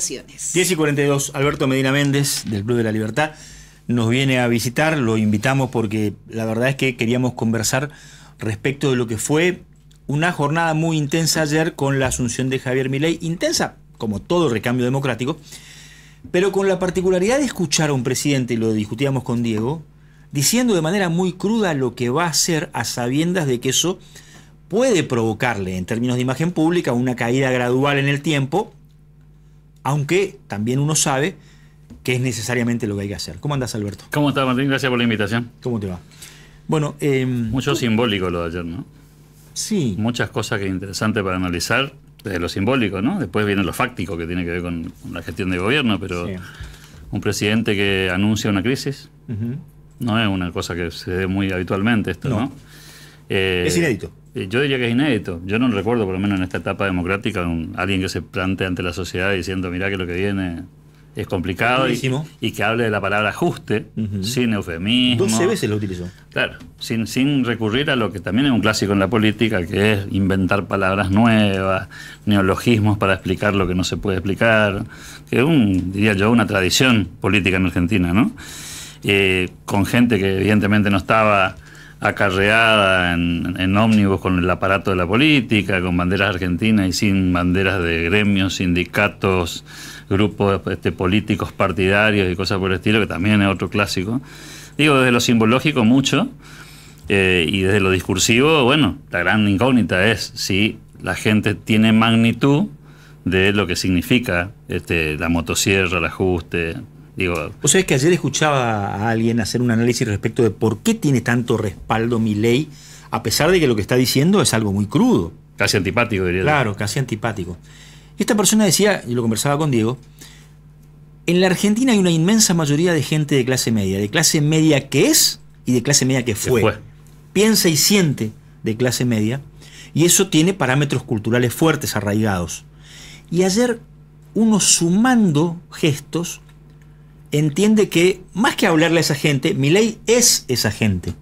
conversaciones. 10:42, Alberto Medina Méndez, del Club de la Libertad, nos viene a visitar. Lo invitamos porque la verdad es que queríamos conversar respecto de lo que fue una jornada muy intensa ayer con la asunción de Javier Milei. Intensa, como todo recambio democrático, pero con la particularidad de escuchar a un presidente, y lo discutíamos con Diego, diciendo de manera muy cruda lo que va a hacer, a sabiendas de que eso puede provocarle, en términos de imagen pública, una caída gradual en el tiempo, aunque también uno sabe que es necesariamente lo que hay que hacer. ¿Cómo andás, Alberto? ¿Cómo estás, Martín? Gracias por la invitación. ¿Cómo te va? Bueno, mucho simbólico lo de ayer, ¿no? Sí. Muchas cosas que es interesante para analizar desde lo simbólico, ¿no? Después viene lo fáctico, que tiene que ver con la gestión de gobierno, pero sí. Un presidente que anuncia una crisis, no es una cosa que se dé muy habitualmente esto, ¿no? Es inédito. Yo diría que es inédito. Yo no recuerdo, por lo menos en esta etapa democrática, alguien que se plantea ante la sociedad diciendo, mirá que lo que viene es complicado y que hable de la palabra ajuste, sin eufemismo. 12 veces lo utilizó. Claro, sin recurrir a lo que también es un clásico en la política, que es inventar palabras nuevas, neologismos para explicar lo que no se puede explicar, que es, diría yo, una tradición política en Argentina, ¿no? Con gente que evidentemente no estaba acarreada en ómnibus con el aparato de la política, con banderas argentinas y sin banderas de gremios, sindicatos, grupos políticos partidarios y cosas por el estilo, que también es otro clásico. Digo, desde lo simbológico mucho, y desde lo discursivo, bueno, la gran incógnita es si la gente tiene magnitud de lo que significa la motosierra, el ajuste. Digo, vos sabés que ayer escuchaba a alguien hacer un análisis respecto de por qué tiene tanto respaldo Milei, a pesar de que lo que está diciendo es algo muy crudo. Casi antipático, diría. Claro, casi antipático. Esta persona decía, y lo conversaba con Diego, en la Argentina hay una inmensa mayoría de gente de clase media que es y de clase media que fue. Piensa y siente de clase media, y eso tiene parámetros culturales fuertes, arraigados. Y ayer, uno sumando gestos, entiende que, más que hablarle a esa gente, Milei es esa gente.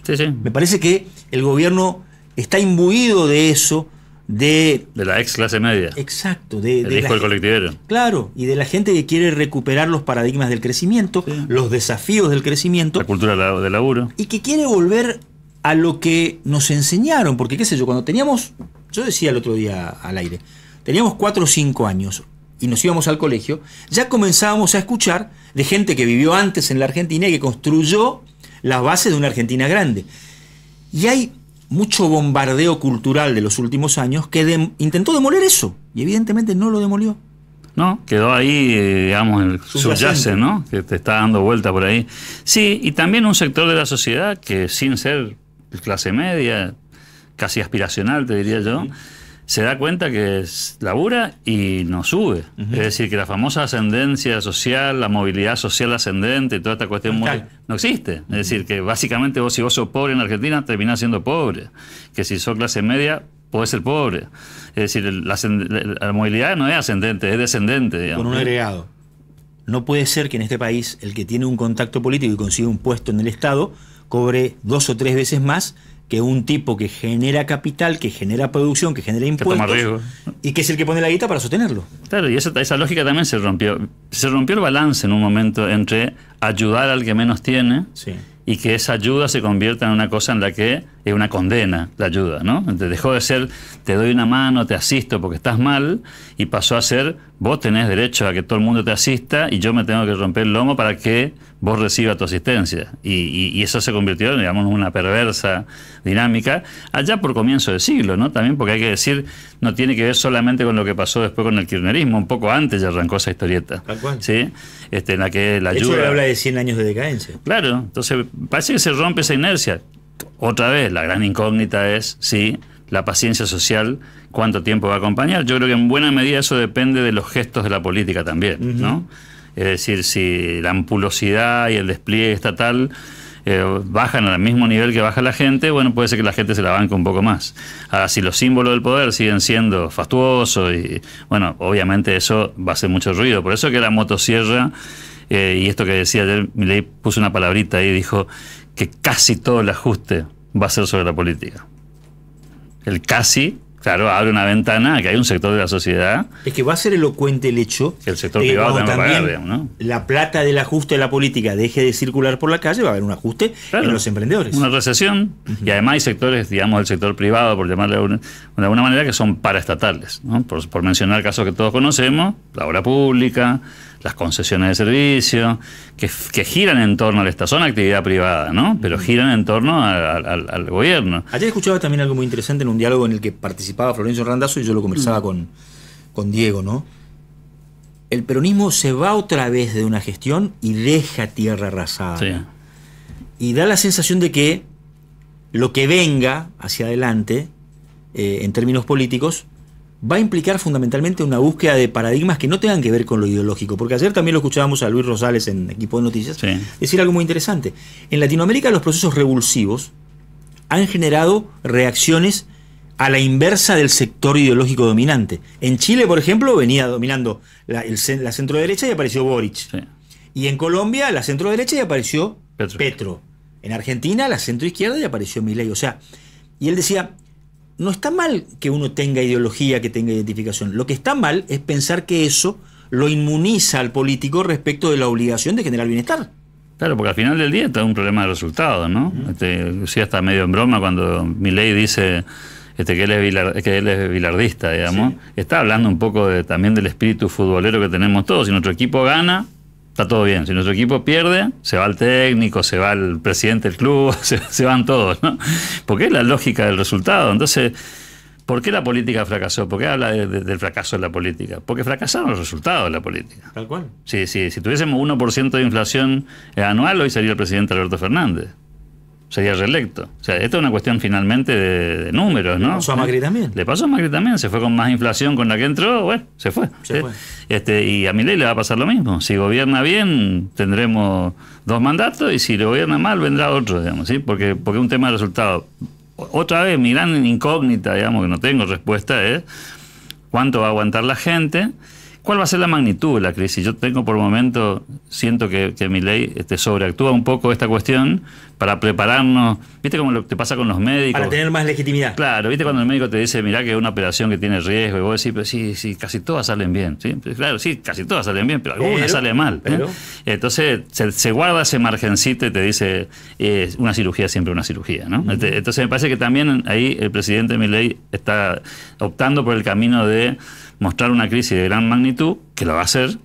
Sí, sí. Me parece que el gobierno está imbuido de eso, de la ex clase media. Exacto. El hijo del colectivero. Claro, y de la gente que quiere recuperar los paradigmas del crecimiento, los desafíos del crecimiento. La cultura del laburo. Y que quiere volver a lo que nos enseñaron, porque qué sé yo, cuando teníamos, yo decía el otro día al aire, teníamos 4 o 5 años y nos íbamos al colegio, ya comenzábamos a escuchar de gente que vivió antes en la Argentina y que construyó las bases de una Argentina grande. Y hay mucho bombardeo cultural de los últimos años que intentó demoler eso, y evidentemente no lo demolió. No, quedó ahí, digamos, el subyace, ¿no? Que te está dando vuelta por ahí. Sí, y también un sector de la sociedad que, sin ser clase media, casi aspiracional, te diría yo, se da cuenta que labura y no sube. Es decir, que la famosa ascendencia social, la movilidad social ascendente y toda esta cuestión no existe. Es decir, que básicamente si vos sos pobre en Argentina, terminás siendo pobre. Que si sos clase media, podés ser pobre. Es decir, la movilidad no es ascendente, es descendente, digamos. Con un agregado. No puede ser que en este país el que tiene un contacto político y consigue un puesto en el Estado cobre 2 o 3 veces más que un tipo que genera capital, que genera producción, que genera impuestos, que toma riesgo, y que es el que pone la guita para sostenerlo. Claro, y esa lógica también se rompió. Se rompió el balance en un momento entre ayudar al que menos tiene y que esa ayuda se convierta en una cosa en la que es una condena, la ayuda, ¿no? Entonces dejó de ser, te doy una mano, te asisto porque estás mal, y pasó a ser, vos tenés derecho a que todo el mundo te asista y yo me tengo que romper el lomo para que vos recibas tu asistencia. Y eso se convirtió, digamos, en una perversa dinámica, allá por comienzo del siglo, ¿no? También porque hay que decir, no tiene que ver solamente con lo que pasó después con el kirchnerismo, un poco antes ya arrancó esa historieta. Tal cual. ¿Sí? En la que la ayuda... De hecho, habla de 100 años de decadencia. Claro, entonces parece que se rompe esa inercia. Otra vez, la gran incógnita es si la paciencia social, cuánto tiempo va a acompañar. Yo creo que en buena medida eso depende de los gestos de la política también, ¿no? Es decir, si la ampulosidad y el despliegue estatal bajan al mismo nivel que baja la gente, bueno, puede ser que la gente se la banque un poco más. Ahora, si los símbolos del poder siguen siendo fastuosos, y bueno, obviamente eso va a hacer mucho ruido. Por eso que la motosierra, y esto que decía ayer, Milei puso una palabrita ahí, dijo que casi todo el ajuste va a ser sobre la política. El casi claro, abre una ventana a que hay un sector de la sociedad. Es que va a ser elocuente el hecho que el sector privado también va a pagar, digamos, ¿no? La plata del ajuste de la política deje de circular por la calle, va a haber un ajuste en los emprendedores. Una recesión, y además hay sectores, digamos, del sector privado, por llamarle de alguna manera, que son paraestatales, ¿no? Por mencionar casos que todos conocemos, la obra pública, las concesiones de servicio, que giran en torno al Estado, son actividad privada, ¿no? Pero giran en torno al gobierno. Ayer escuchaba también algo muy interesante en un diálogo en el que participaba Florencio Randazzo y yo lo conversaba con Diego, ¿no? El peronismo se va otra vez de una gestión y deja tierra arrasada. Sí. Y da la sensación de que lo que venga hacia adelante, en términos políticos, va a implicar fundamentalmente una búsqueda de paradigmas que no tengan que ver con lo ideológico. Porque ayer también lo escuchábamos a Luis Rosales en Equipo de Noticias decir algo muy interesante. En Latinoamérica los procesos revulsivos han generado reacciones a la inversa del sector ideológico dominante. En Chile, por ejemplo, venía dominando la centroderecha y apareció Boric. Sí. Y en Colombia, la centroderecha y apareció Petro. En Argentina, la centroizquierda y apareció Milei. O sea, y él decía, no está mal que uno tenga ideología, que tenga identificación. Lo que está mal es pensar que eso lo inmuniza al político respecto de la obligación de generar bienestar. Claro, porque al final del día está un problema de resultados, ¿no? Sí, hasta medio en broma cuando Milei dice que él es bilardista, digamos. Sí. Está hablando un poco también del espíritu futbolero que tenemos todos. Si nuestro equipo gana, está todo bien. Si nuestro equipo pierde, se va el técnico, se va el presidente del club, se van todos, ¿no? Porque es la lógica del resultado. Entonces, ¿por qué la política fracasó? ¿Por qué habla del fracaso de la política? Porque fracasaron los resultados de la política. Tal cual. Sí, si tuviésemos 1% de inflación anual, hoy sería el presidente Alberto Fernández. Sería reelecto. O sea, esto es una cuestión finalmente de números, ¿no? Le pasó a Macri también. Le pasó a Macri también. Se fue con más inflación con la que entró, bueno, se fue. Y a Milei le va a pasar lo mismo. Si gobierna bien, tendremos 2 mandatos, y si lo gobierna mal, vendrá otro, digamos, ¿sí? Porque es un tema de resultado. Otra vez, mi gran incógnita, digamos, que no tengo respuesta, es cuánto va a aguantar la gente. ¿Cuál va a ser la magnitud de la crisis? Yo tengo por momento, siento que Milei sobreactúa un poco esta cuestión para prepararnos. ¿Viste cómo lo que te pasa con los médicos? Para tener más legitimidad. Claro, ¿viste cuando el médico te dice, mirá que es una operación que tiene riesgo? Y vos decís, pero sí, casi todas salen bien. ¿Sí? Claro, sí, casi todas salen bien, pero alguna sale mal. Entonces se guarda ese margencito y te dice, una cirugía es siempre una cirugía, ¿no? Entonces me parece que también ahí el presidente Milei está optando por el camino de mostrar una crisis de gran magnitud, que lo va a hacer,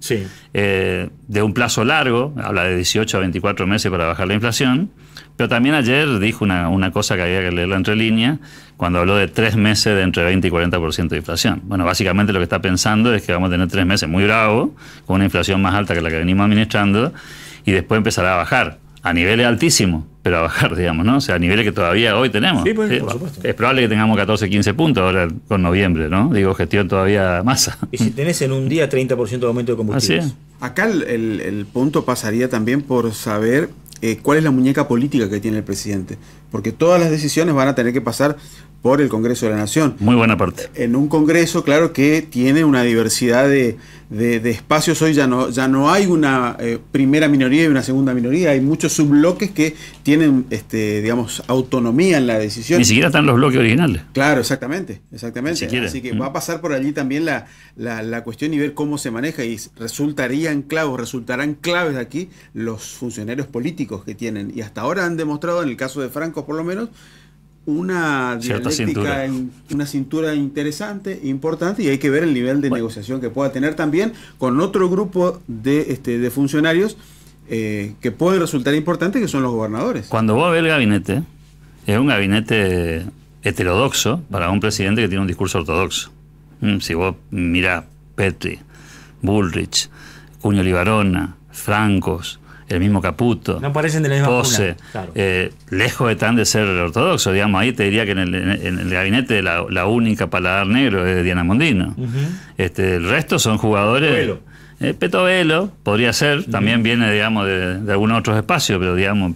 de un plazo largo, habla de 18 a 24 meses para bajar la inflación, pero también ayer dijo una cosa que había que leerla entre líneas, cuando habló de 3 meses de entre 20 y 40% de inflación. Bueno, básicamente lo que está pensando es que vamos a tener 3 meses muy bravos, con una inflación más alta que la que venimos administrando, y después empezará a bajar, a niveles altísimos, pero a bajar, digamos, ¿no? O sea, a niveles que todavía hoy tenemos. Sí, pues, por supuesto. Es probable que tengamos 14, 15 puntos ahora con noviembre, ¿no? Digo, gestión todavía masa. Y si tenés en un día 30% de aumento de combustibles. Así es. Acá el punto pasaría también por saber cuál es la muñeca política que tiene el presidente. Porque todas las decisiones van a tener que pasar por el Congreso de la Nación. Muy buena parte. En un Congreso, claro, que tiene una diversidad de espacios. Hoy ya no hay una primera minoría y una segunda minoría. Hay muchos subbloques que tienen, digamos, autonomía en la decisión. Ni siquiera están los bloques originales. Claro, exactamente. Así que va a pasar por allí también la cuestión y ver cómo se maneja. Y resultarán claves de aquí los funcionarios políticos que tienen. Y hasta ahora han demostrado, en el caso de Franco por lo menos, una dialéctica, una cintura interesante, importante, y hay que ver el nivel de negociación que pueda tener también con otro grupo de funcionarios que pueden resultar importantes, que son los gobernadores. Cuando vos ves el gabinete, es un gabinete heterodoxo para un presidente que tiene un discurso ortodoxo. Si vos mirás Petri, Bullrich, Cuño Libarona, Francos, el mismo Caputo, no parecen de la misma Pose, claro. Lejos están de ser ortodoxos, digamos. Ahí te diría que en el gabinete la única paladar negro es Diana Mondino. El resto son jugadores Petovelo podría ser, también viene, digamos, de algunos otros espacios, pero digamos,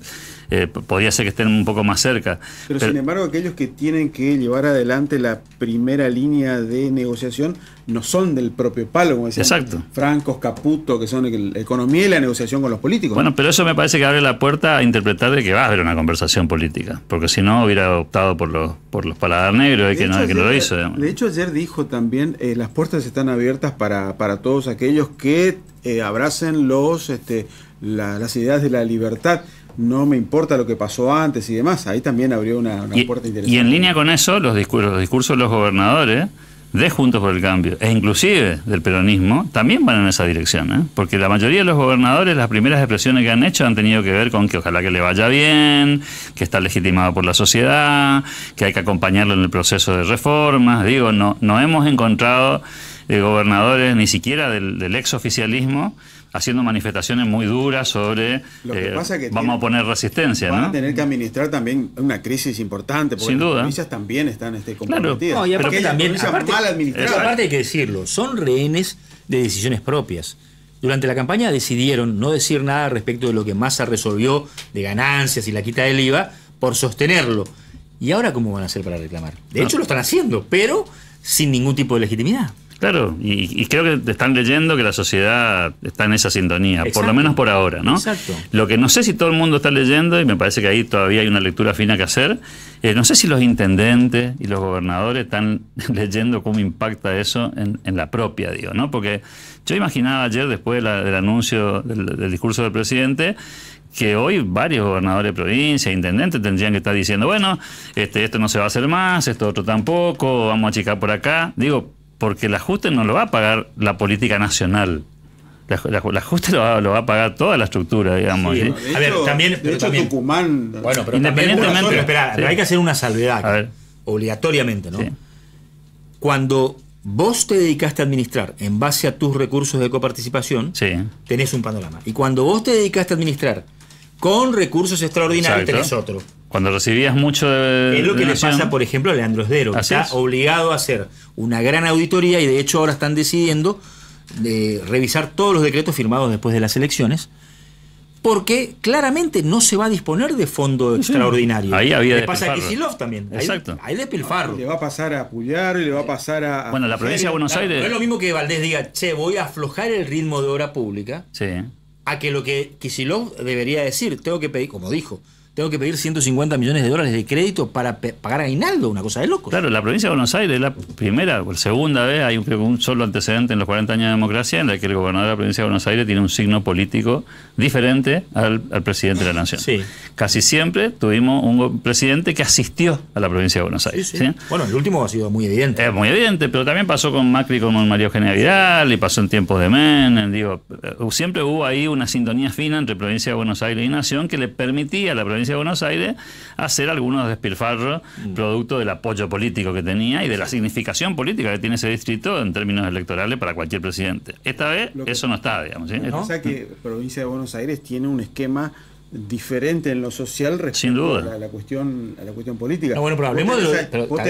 podría ser que estén un poco más cerca. Pero sin embargo, aquellos que tienen que llevar adelante la primera línea de negociación no son del propio palo, como decían. Exacto. Francos, Caputo, que son la economía y la negociación con los políticos. Bueno, pero eso me parece que abre la puerta a interpretar de que va a haber una conversación política, porque si no hubiera optado por los paladar negros, que no lo hizo. Digamos. De hecho, ayer dijo también, las puertas están abiertas para todos aquellos que abracen las ideas de la libertad. No me importa lo que pasó antes y demás. Ahí también abrió una puerta interesante. Y en línea con eso, los discursos de los gobernadores de Juntos por el Cambio, e inclusive del peronismo, también van en esa dirección, porque la mayoría de los gobernadores, las primeras expresiones que han hecho han tenido que ver con que ojalá que le vaya bien, que está legitimado por la sociedad, que hay que acompañarlo en el proceso de reformas. Digo, no hemos encontrado gobernadores ni siquiera del exoficialismo haciendo manifestaciones muy duras sobre vamos a poner resistencia. Van a tener que administrar también una crisis importante, porque sin duda. Las provincias también están comprometidas. Claro. No, y aparte también, mal administradas. Aparte hay que decirlo, son rehenes de decisiones propias. Durante la campaña decidieron no decir nada respecto de lo que Massa resolvió de ganancias y la quita del IVA por sostenerlo. ¿Y ahora cómo van a hacer para reclamar? De hecho lo están haciendo, pero sin ningún tipo de legitimidad. Claro, y creo que te están leyendo que la sociedad está en esa sintonía, exacto, por lo menos por ahora, ¿no? Exacto. Lo que no sé si todo el mundo está leyendo, y me parece que ahí todavía hay una lectura fina que hacer, no sé si los intendentes y los gobernadores están leyendo cómo impacta eso en la propia, digo, ¿no? Porque yo imaginaba ayer, después del anuncio del discurso del presidente, que hoy varios gobernadores de provincia, intendentes, tendrían que estar diciendo, bueno, esto no se va a hacer más, esto otro tampoco, vamos a achicar por acá. Digo, porque el ajuste no lo va a pagar la política nacional. El ajuste lo va a pagar toda la estructura, digamos. Sí, ¿sí? A ver, también Tucumán. Bueno, pero independientemente. Pero espera, hay que hacer una salvedad, obligatoriamente, ¿no? Sí. Cuando vos te dedicaste a administrar en base a tus recursos de coparticipación, sí, tenés un panorama. Y cuando vos te dedicaste a administrar con recursos extraordinarios, exacto, tenés otro. Cuando recibías mucho de... Es lo que le pasa, por ejemplo, a Leandro Esdero, que está obligado a hacer una gran auditoría y de hecho ahora están decidiendo de revisar todos los decretos firmados después de las elecciones, porque claramente no se va a disponer de fondo extraordinario. Ahí había le pasa a Kicillof también. Exacto. Hay despilfarro. Le va a pasar a Puyar y le va a pasar a... Bueno, la provincia de Buenos Aires... No es lo mismo que Valdés diga, che, voy a aflojar el ritmo de obra pública, sí, a que lo que Kicillof debería decir, tengo que pedir, como dijo, tengo que pedir 150 millones de dólares de crédito para pagar aguinaldo, una cosa de locos. Claro, la provincia de Buenos Aires es la primera o segunda vez, hay creo que un solo antecedente en los 40 años de democracia en la que el gobernador de la provincia de Buenos Aires tiene un signo político diferente al presidente de la nación. Sí. Casi siempre tuvimos un presidente que asistió a la provincia de Buenos Aires. Sí, sí. ¿Sí? Bueno, el último ha sido muy evidente. Es muy evidente, pero también pasó con Macri, con María Eugenia Vidal, y pasó en tiempos de Menem. Digo, siempre hubo ahí una sintonía fina entre provincia de Buenos Aires y nación que le permitía a la provincia de Buenos Aires hacer algunos despilfarros producto del apoyo político que tenía y de la significación política que tiene ese distrito en términos electorales para cualquier presidente. Esta vez eso no está, digamos. ¿sí? Lo que pasa es que la provincia de Buenos Aires tiene un esquema diferente en lo social respecto a la cuestión política. No, bueno, pero hablemos vos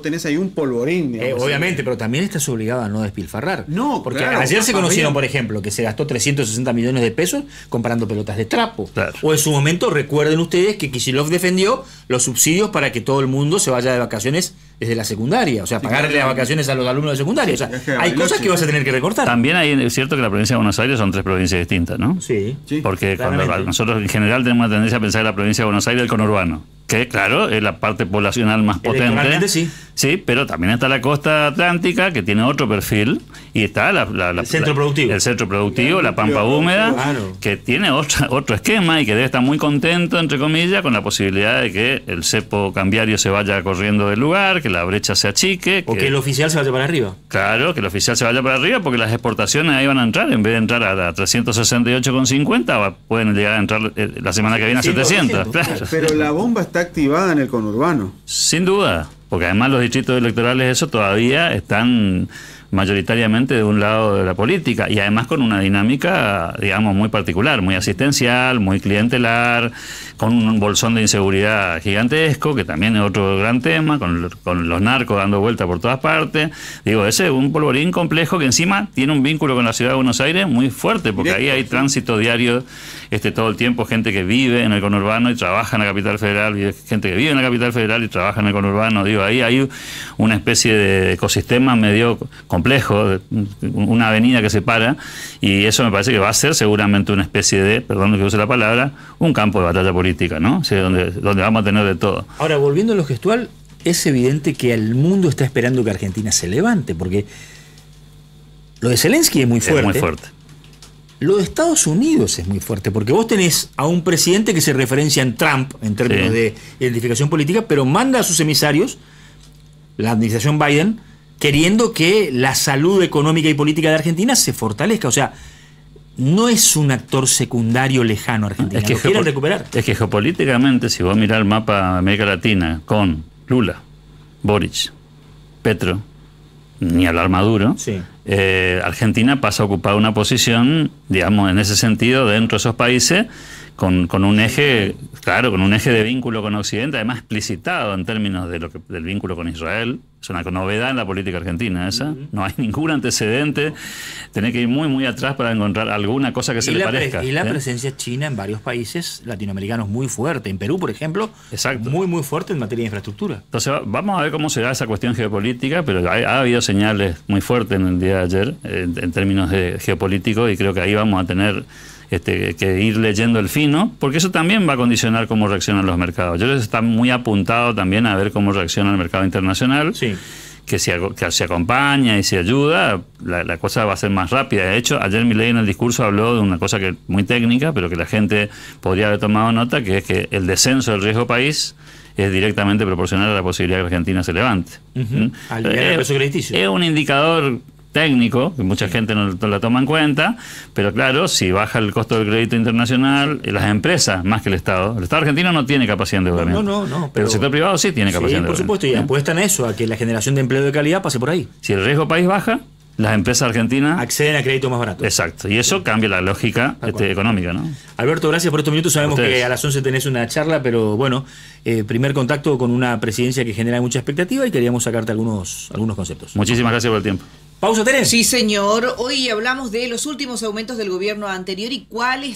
tenés ahí un polvorín. Digamos, obviamente, pero también estás obligado a no despilfarrar. No, porque claro, ayer se conocieron, por ejemplo, que se gastó 360 millones de pesos comprando pelotas de trapo. Claro. O en su momento, recuerden ustedes que Kicillof defendió los subsidios para que todo el mundo se vaya de vacaciones desde la secundaria, o sea, pagarle las vacaciones a los alumnos de secundaria. O sea, hay cosas que vas a tener que recortar. También es cierto que la provincia de Buenos Aires son 3 provincias distintas, ¿no? Sí. Porque cuando nosotros en general tenemos la tendencia a pensar en la provincia de Buenos Aires el conurbano, que claro, es la parte poblacional más potente. Sí, pero también está la costa atlántica, que tiene otro perfil, y está el centro productivo. El centro productivo, la pampa húmeda, que tiene otro esquema y que debe estar muy contento, entre comillas, con la posibilidad de que el cepo cambiario se vaya corriendo del lugar, que la brecha se achique. O que el oficial se vaya para arriba. Claro, que el oficial se vaya para arriba, porque las exportaciones ahí van a entrar, en vez de entrar a 368,50, pueden llegar a entrar la semana que viene a 700. Claro. Pero la bomba está activada en el conurbano. Sin duda, porque además los distritos electorales eso todavía están mayoritariamente de un lado de la política, y además con una dinámica, digamos, muy particular, muy asistencial, muy clientelar, con un bolsón de inseguridad gigantesco, que también es otro gran tema, con los narcos dando vuelta por todas partes. Digo, ese es un polvorín complejo que encima tiene un vínculo con la ciudad de Buenos Aires muy fuerte, porque ahí hay tránsito diario todo el tiempo, gente que vive en el conurbano y trabaja en la capital federal, y gente que vive en la capital federal y trabaja en el conurbano. Digo, ahí hay una especie de ecosistema medio complejo, una avenida que separa, y eso me parece que va a ser seguramente una especie de, perdón que use la palabra, un campo de batalla política, ¿no? O sea, donde vamos a tener de todo. Ahora, volviendo a lo gestual, es evidente que el mundo está esperando que Argentina se levante, porque lo de Zelensky es muy fuerte. Es muy fuerte. Lo de Estados Unidos es muy fuerte, porque vos tenés a un presidente que se referencia en Trump en términos de identificación política, pero manda a sus emisarios, la administración Biden, queriendo que la salud económica y política de Argentina se fortalezca. O sea, no es un actor secundario lejano a Argentina. Es que lo quieren recuperar. Es que geopolíticamente, si vos mirás el mapa de América Latina con Lula, Boric, Petro, ni hablar Maduro, Argentina pasa a ocupar una posición, digamos, en ese sentido, dentro de esos países, con un eje, claro, con un eje de vínculo con Occidente, además explicitado en términos de del vínculo con Israel. Es una novedad en la política argentina esa. No hay ningún antecedente. Tenés que ir muy, muy atrás para encontrar alguna cosa que se le parezca. Y la presencia china en varios países latinoamericanos muy fuerte. En Perú, por ejemplo, exacto, muy, muy fuerte en materia de infraestructura. Entonces, vamos a ver cómo se da esa cuestión geopolítica, pero ha habido señales muy fuertes en el día de ayer en términos de geopolíticos, y creo que ahí vamos a tener que ir leyendo el fino, porque eso también va a condicionar cómo reaccionan los mercados. Yo les está muy apuntado también a ver cómo reacciona el mercado internacional, que si acompaña y si ayuda, la cosa va a ser más rápida. De hecho, ayer Milei en el discurso habló de una cosa que muy técnica, pero que la gente podría haber tomado nota, que es que el descenso del riesgo país es directamente proporcional a la posibilidad que Argentina se levante. Al peso crediticio. Es un indicador técnico, que mucha gente no la toma en cuenta, pero claro, si baja el costo del crédito internacional, las empresas, más que el Estado argentino no tiene capacidad de endeudamiento. No, pero el sector privado sí tiene capacidad de endeudamiento. Por supuesto, y apuestan a eso, a que la generación de empleo de calidad pase por ahí. Si el riesgo país baja, las empresas argentinas acceden a crédito más barato. Exacto, y eso cambia la lógica económica, ¿no? Alberto, gracias por estos minutos. Sabemos que a las 11 tenés una charla, pero bueno, primer contacto con una presidencia que genera mucha expectativa, y queríamos sacarte algunos conceptos. Muchísimas gracias por el tiempo. Pausa, Teresa. Sí, señor. Hoy hablamos de los últimos aumentos del gobierno anterior y cuáles